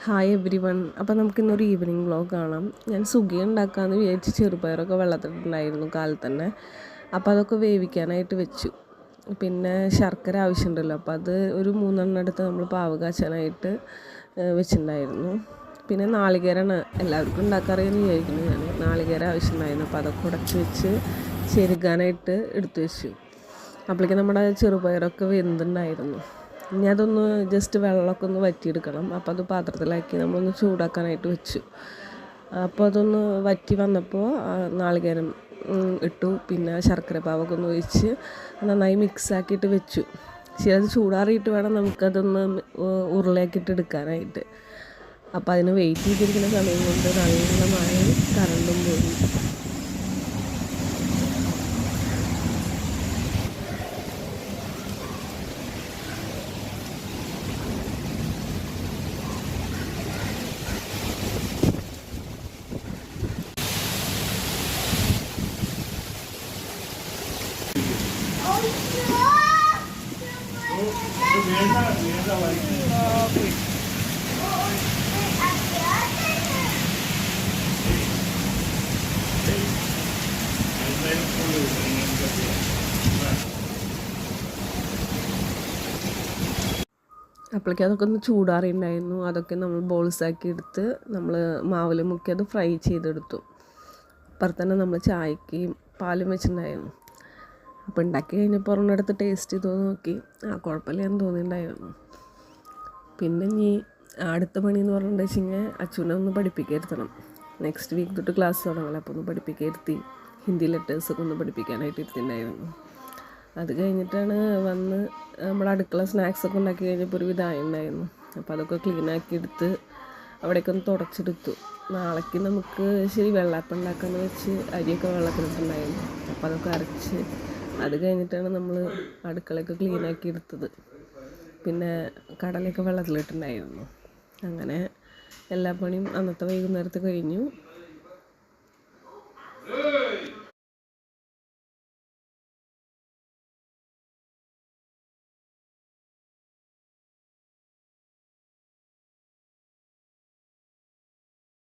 Hi every one. അപ്പോൾ നമുക്കിന്നൊരു evening vlog കാണാം. ഞാൻ സുഖി ഉണ്ടാക്കാമെന്ന് വിചാരിച്ച് ചെറുപയറൊക്കെ വെള്ളത്തിട്ടുണ്ടായിരുന്നു കാലത്ത് തന്നെ. അപ്പോൾ അതൊക്കെ വേവിക്കാനായിട്ട് വെച്ചു. പിന്നെ ശർക്കര ആവശ്യമുണ്ടല്ലോ, അപ്പോൾ അത് ഒരു 3 എടുത്ത് നമ്മൾ പാവ് കാച്ചാനായിട്ട് വെച്ചിട്ടുണ്ടായിരുന്നു. പിന്നെ നാളികേരമാണ് എല്ലാവർക്കും ഉണ്ടാക്കാറിയെന്ന് വിചാരിക്കുന്നു. ഞാൻ നാളികേരം ആവശ്യമുണ്ടായിരുന്നു, അപ്പോൾ അതൊക്കെ ഉടച്ച് വെച്ച് ചെരുകാനായിട്ട് എടുത്തു വെച്ചു. അപ്പോഴേക്കും നമ്മുടെ ചെറുപയറൊക്കെ വെന്തുണ്ടായിരുന്നു. ഇനി അതൊന്ന് ജസ്റ്റ് വെള്ളമൊക്കെ ഒന്ന് വറ്റിയെടുക്കണം. അപ്പോൾ അത് പാത്രത്തിലാക്കി നമ്മളൊന്ന് ചൂടാക്കാനായിട്ട് വെച്ചു. അപ്പോൾ അതൊന്ന് വറ്റി വന്നപ്പോൾ നാളികേരം ഇട്ടു. പിന്നെ ശർക്കര പാവൊക്കെ ഒന്ന് ഒഴിച്ച് നന്നായി മിക്സാക്കിയിട്ട് വെച്ചു. ശരി, അത് ചൂടാറിയിട്ട് വേണം നമുക്കതൊന്ന് ഉരുളയാക്കിയിട്ട് എടുക്കാനായിട്ട്. അപ്പോൾ അതിന് വെയിറ്റ് ചെയ്തിരിക്കുന്ന സമയം കൊണ്ട് നല്ല മഴയും കറണ്ടും പോയി. അപ്പോഴേക്കും അതൊക്കെ ഒന്ന് ചൂടാറിയിട്ടുണ്ടായിരുന്നു. അതൊക്കെ നമ്മൾ ബോൾസാക്കി എടുത്ത് നമ്മൾ മാവിൽ മുക്കി അത് ഫ്രൈ ചെയ്തെടുത്തു. അപ്പുറത്ത് തന്നെ നമ്മൾ ചായക്ക് പാലും വെച്ചിട്ടുണ്ടായിരുന്നു. അപ്പോൾ ഉണ്ടാക്കി കഴിഞ്ഞപ്പോൾ ഒരെണ്ണെടുത്ത് ടേസ്റ്റ് ചെയ്ത് നോക്കി, കുഴപ്പമില്ലെന്ന് തോന്നിയിട്ടുണ്ടായിരുന്നു. പിന്നെ ഇനി അടുത്ത പണി എന്ന് പറഞ്ഞിട്ടുണ്ടെന്ന് വെച്ച് കഴിഞ്ഞാൽ അച്ഛനെ ഒന്ന് പഠിപ്പിക്കാതിരുത്തണം. നെക്സ്റ്റ് വീക്ക് തൊട്ട് ക്ലാസ് തുടങ്ങണം. അപ്പോൾ ഒന്ന് പഠിപ്പിക്കാതിരുത്തി ഹിന്ദി ലെറ്റേഴ്സൊക്കെ ഒന്ന് പഠിപ്പിക്കാനായിട്ട് ഇരുത്തിയിട്ടുണ്ടായിരുന്നു. അത് കഴിഞ്ഞിട്ടാണ് വന്ന് നമ്മുടെ അടുക്കള സ്നാക്സൊക്കെ ഉണ്ടാക്കി കഴിഞ്ഞപ്പോൾ ഒരു വിധായുണ്ടായിരുന്നു. അപ്പോൾ അതൊക്കെ ക്ലീനാക്കി എടുത്ത് അവിടേക്ക് ഒന്ന് തുടച്ചെടുത്തു. നാളേക്ക് നമുക്ക് ശരി വെള്ളപ്പം ഉണ്ടാക്കാമെന്ന് വെച്ച് അരിയൊക്കെ വെള്ളത്തിലിട്ടുണ്ടായിരുന്നു. അപ്പോൾ അതൊക്കെ അരച്ച് അത് കഴിഞ്ഞിട്ടാണ് നമ്മൾ അടുക്കളയൊക്കെ ക്ലീനാക്കി എടുത്തത്. പിന്നെ കടലയൊക്കെ വെള്ളത്തിലിട്ടുണ്ടായിരുന്നു. അങ്ങനെ എല്ലാ പണിയും അന്നത്തെ വൈകുന്നേരത്ത് കഴിഞ്ഞു.